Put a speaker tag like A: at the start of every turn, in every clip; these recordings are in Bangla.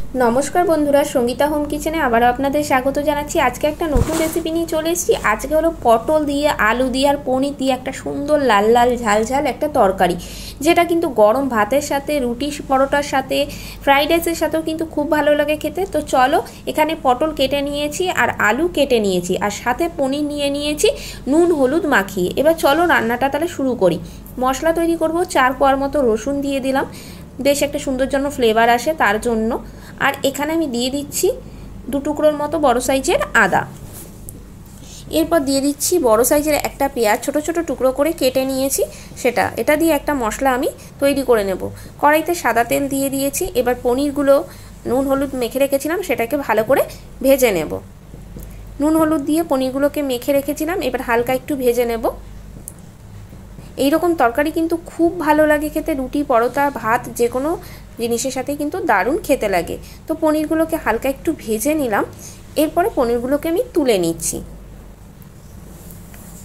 A: নমস্কার বন্ধুরা, সঙ্গীতা হোম কিচেনে আবারও আপনাদের স্বাগত জানাচ্ছি। আজকে একটা নতুন রেসিপি নিয়ে চলে এসেছি। আজকে হলো পটল দিয়ে, আলু দিয়ে আর পনির দিয়ে একটা সুন্দর লাল লাল ঝাল ঝাল একটা তরকারি, যেটা কিন্তু গরম ভাতের সাথে, রুটি পরোটার সাথে, ফ্রাইড রাইসের সাথেও কিন্তু খুব ভালো লাগে খেতে। তো চলো, এখানে পটল কেটে নিয়েছি আর আলু কেটে নিয়েছি আর সাথে পনির নিয়ে নিয়েছি নুন হলুদ মাখিয়ে। এবার চলো রান্নাটা তাহলে শুরু করি। মশলা তৈরি করব। 4 কোয়ার মতো রসুন দিয়ে দিলাম, বেশ একটা সুন্দর জন্য ফ্লেভার আসে তার জন্য। আর এখানে আমি দিয়ে দিচ্ছি 2 টুকরোর মতো বড় সাইজের আদা। এরপর দিয়ে দিচ্ছি বড় সাইজের একটা পেঁয়াজ, ছোট ছোট টুকরো করে কেটে নিয়েছি সেটা। এটা দিয়ে একটা মশলা আমি তৈরি করে নেব। কড়াইতে সাদা তেল দিয়ে দিয়েছি। এবার পনিরগুলো নুন হলুদ মেখে রেখেছিলাম সেটাকে ভালো করে ভেজে নেব। নুন হলুদ দিয়ে পনিরগুলোকে মেখে রেখেছিলাম, এবার হালকা একটু ভেজে নেব। এই রকম তরকারি কিন্তু খুব ভালো লাগে খেতে, রুটি পরোটা ভাত যে কোনো জিনিসের সাথে কিন্তু দারুণ খেতে লাগে। তো পনিরগুলোকে হালকা একটু ভেজে নিলাম। এরপরে পনিরগুলোকে আমি তুলে নিচ্ছি।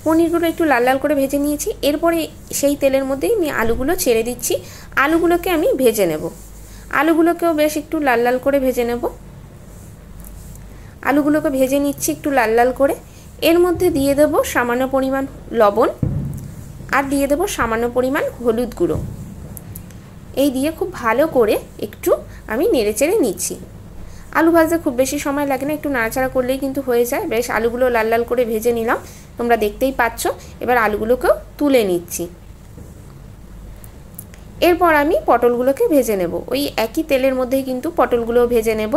A: পনিরগুলো একটু লাল লাল করে ভেজে নিয়েছি। এরপরে সেই তেলের মধ্যেই আমি আলুগুলো ছেড়ে দিচ্ছি। আলুগুলোকে আমি ভেজে নেব। আলুগুলোকেও বেশ একটু লাল লাল করে ভেজে নেব। আলুগুলোকে ভেজে নিচ্ছি একটু লাল লাল করে। এর মধ্যে দিয়ে দেব সামান্য পরিমাণ লবণ আর দিয়ে দেব সামান্য পরিমাণ হলুদ গুঁড়ো। এই দিয়ে খুব ভালো করে একটু আমি নেড়েচেড়ে নিচ্ছি। আলু ভাজতে খুব বেশি সময় লাগে না, একটু নাড়াচাড়া করলেই কিন্তু হয়ে যায়। বেশ আলুগুলো লাল লাল করে ভেজে নিলাম, তোমরা দেখতেই পাচ্ছ। এবার আলুগুলোকেও তুলে নিচ্ছি। এরপর আমি পটলগুলোকে ভেজে নেব। ওই একই তেলের মধ্যেই কিন্তু পটলগুলোও ভেজে নেব।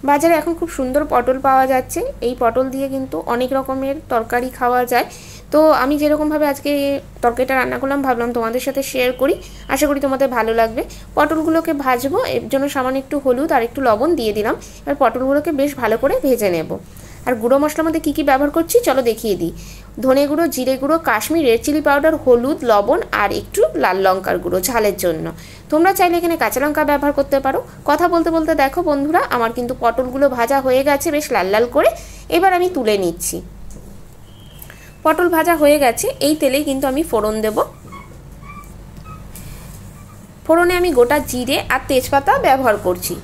A: বাজারে এখন খুব সুন্দর পটল পাওয়া যাচ্ছে। এই পটল দিয়ে কিন্তু অনেক রকমের তরকারি খাওয়া যায়। তো আমি যেরকমভাবে আজকে তরকারিটা রান্না করলাম ভাবলাম তোমাদের সাথে শেয়ার করি। আশা করি তোমাদের ভালো লাগবে। পটলগুলোকে ভাজবো, এর জন্য সামান্য একটু হলুদ আর একটু লবণ দিয়ে দিলাম। এবার পটলগুলোকে বেশ ভালো করে ভেজে নেব। আর গুঁড়ো মশলার মধ্যে কী কী ব্যবহার করছি চলো দেখিয়ে দিই। ধনে গুঁড়ো, জিরে গুঁড়ো, কাশ্মীর রেড চিলি পাউডার, হলুদ, লবণ আর একটু লাল লঙ্কার গুঁড়ো ঝালের জন্য। তোমরা চাইলে এখানে কাঁচা লঙ্কা ব্যবহার করতে পারো। কথা বলতে বলতে দেখো বন্ধুরা, আমার কিন্তু পটলগুলো ভাজা হয়ে গেছে বেশ লাল লাল করে। এবার আমি তুলে নিচ্ছি। পটল ভাজা হয়ে গেছে। এই তেলেই কিন্তু আমি ফোড়ন দেব। ফোড়নে আমি গোটা জিরে আর তেজপাতা ব্যবহার করছি।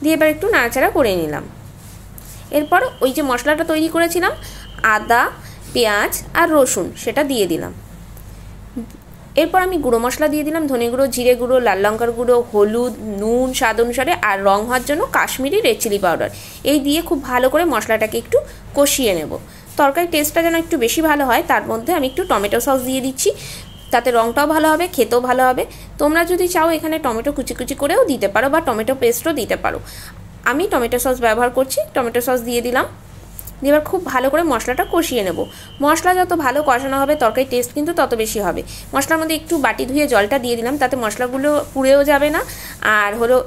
A: দিয়ে এবার একটু নাড়াচাড়া করে নিলাম। এরপর ওই যে মশলাটা তৈরি করেছিলাম, আদা, পেঁয়াজ আর রসুন, সেটা দিয়ে দিলাম। এরপর আমি গুঁড়ো মশলা দিয়ে দিলাম, ধনে গুঁড়ো, জিরে গুঁড়ো, লাল লঙ্কার গুঁড়ো, হলুদ, নুন স্বাদ অনুসারে আর রং হওয়ার জন্য কাশ্মীরি রেড চিলি পাউডার। এই দিয়ে খুব ভালো করে মশলাটাকে একটু কষিয়ে নেব। তরকারির টেস্টটা যেন একটু বেশি ভালো হয় তার মধ্যে আমি একটু টমেটো সস দিয়ে দিচ্ছি, তাতে রঙটাও ভালো হবে, খেতেও ভালো হবে। তোমরা যদি চাও এখানে টমেটো কুচি কুচি করেও দিতে পারো বা টমেটো পেস্টও দিতে পারো। আমি টমেটো সস ব্যবহার করছি, টমেটো সস দিয়ে দিলাম। এবার খুব ভালো করে মশলাটা কষিয়ে নেব। মশলা যত ভালো কষানো হবে তরকারির টেস্ট কিন্তু তত বেশি হবে। মশলার মধ্যে একটু বাটি ধুয়ে জলটা দিয়ে দিলাম, তাতে মশলাগুলো পুড়েও যাবে না।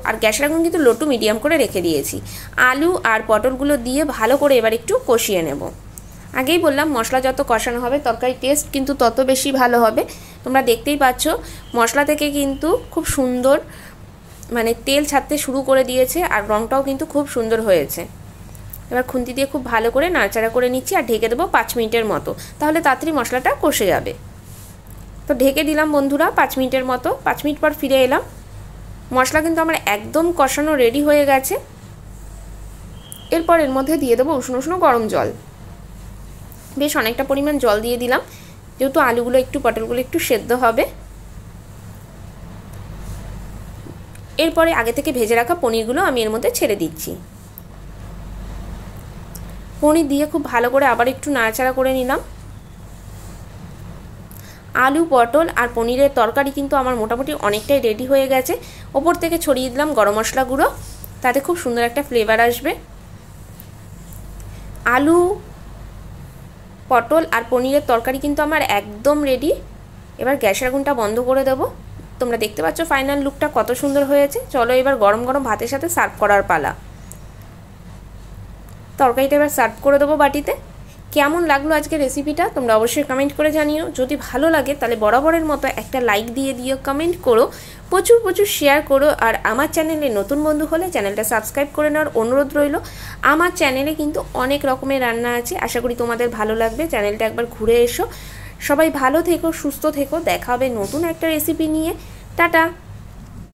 A: আর গ্যাসের আগুন কিন্তু লো টু মিডিয়াম করে রেখে দিয়েছি। আলু আর পটলগুলো দিয়ে ভালো করে এবার একটু কষিয়ে নেব। আগেই বললাম মশলা যত কষানো হবে তরকারির টেস্ট কিন্তু তত বেশি ভালো হবে। তোমরা দেখতেই পাচ্ছ মশলা থেকে কিন্তু খুব সুন্দর তেল ছাড়তে শুরু করে দিয়েছে আর রঙটাও কিন্তু খুব সুন্দর হয়েছে। এবার খুন্তি দিয়ে খুব ভালো করে নাড়াচাড়া করে নিচ্ছি আর ঢেকে দেবো 5 মিনিটের মতো, তাহলে তাড়াতাড়ি মশলাটা কষে যাবে। তো ঢেকে দিলাম বন্ধুরা 5 মিনিটের মতো। 5 মিনিট পর ফিরে এলাম। মশলা কিন্তু আমার একদম কষানো রেডি হয়ে গেছে। এরপর এর মধ্যে দিয়ে দেবো উষ্ণ উষ্ণ গরম জল। বেশ অনেকটা পরিমাণ জল দিয়ে দিলাম, যেহেতু আলুগুলো একটু পটলগুলো একটু সেদ্ধ হবে। এরপরে আগে থেকে ভেজে রাখা পনিরগুলো আমি এর মধ্যে ছেড়ে দিচ্ছি। পনির দিয়ে খুব ভালো করে আবার একটু নাড়াচাড়া করে নিলাম। আলু, পটল আর পনিরের তরকারি কিন্তু আমার মোটামুটি অনেকটাই রেডি হয়ে গেছে। ওপর থেকে ছড়িয়ে দিলাম গরম মশলা গুঁড়ো, তাতে খুব সুন্দর একটা ফ্লেভার আসবে। আলু, পটল আর পনিরের তরকারি কিন্তু আমার একদম রেডি। এবার গ্যাসের আগুনটা বন্ধ করে দেবো। তোমরা দেখতে পাচ্ছ ফাইনাল লুকটা কত সুন্দর হয়েছে। চলো এবার গরম গরম ভাতের সাথে সার্ভ করার পালা। তরকারিটা এবার সার্ভ করে দেবো বাটিতে। কেমন লাগলো আজকে রেসিপিটা তোমরা অবশ্যই কমেন্ট করে জানিও। যদি ভালো লাগে তাহলে বরাবরের মতো একটা লাইক দিয়ে দিও, কমেন্ট করো, প্রচুর প্রচুর শেয়ার করো। আর আমার চ্যানেলে নতুন বন্ধু হলে চ্যানেলটা সাবস্ক্রাইব করে নেওয়ার অনুরোধ রইল। আমার চ্যানেলে কিন্তু অনেক রকমের রান্না আছে, আশা করি তোমাদের ভালো লাগবে। চ্যানেলটা একবার ঘুরে এসো। সবাই ভালো থেকো, সুস্থ থেকো। দেখা হবে নতুন একটা রেসিপি নিয়ে। টাটা।